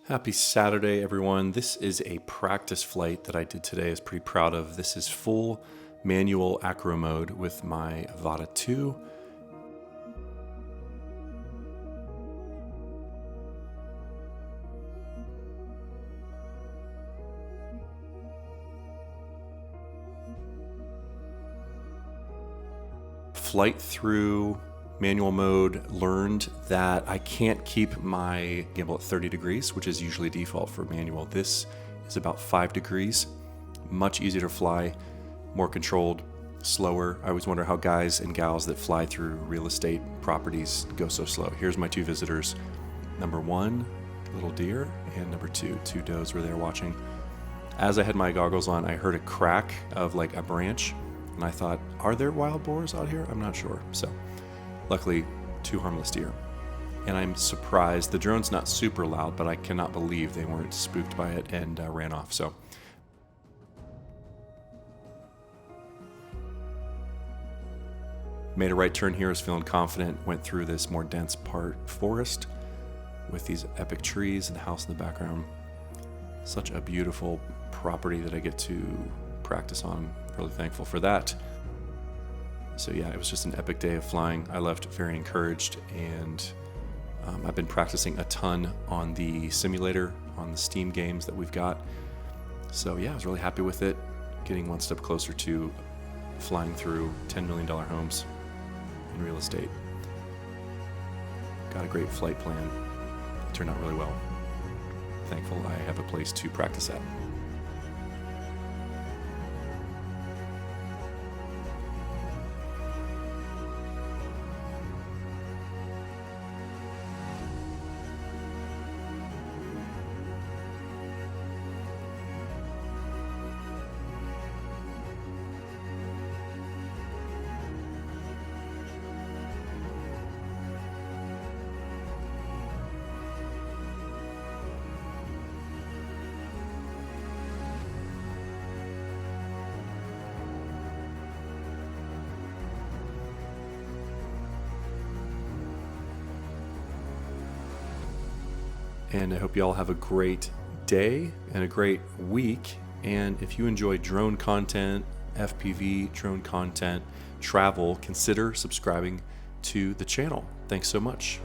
Happy Saturday, everyone. This is a practice flight that I did today. I was pretty proud of. This is full manual acro mode with my Avata 2. Flight through manual mode, learned that I can't keep my gimbal at 30 degrees, which is usually default for manual. This is about 5 degrees, much easier to fly, more controlled, slower. I always wonder how guys and gals that fly through real estate properties go so slow. Here's my two visitors. Number one, little deer, and number two does were there watching. As I had my goggles on, I heard a crack of like a branch, and I thought, are there wild boars out here? I'm not sure. So luckily, two harmless deer. And I'm surprised, the drone's not super loud, but I cannot believe they weren't spooked by it and ran off. So made a right turn here, was feeling confident, went through this more dense forest with these epic trees and the house in the background. Such a beautiful property that I get to practice on. I'm really thankful for that. So yeah, it was just an epic day of flying. I left very encouraged, and I've been practicing a ton on the simulator, on the Steam games that we've got. So yeah, I was really happy with it, getting one step closer to flying through $10 million homes in real estate. Got a great flight plan. It turned out really well. Thankful I have a place to practice at. And I hope you all have a great day and a great week. And if you enjoy drone content, FPV drone content, travel, consider subscribing to the channel. Thanks so much.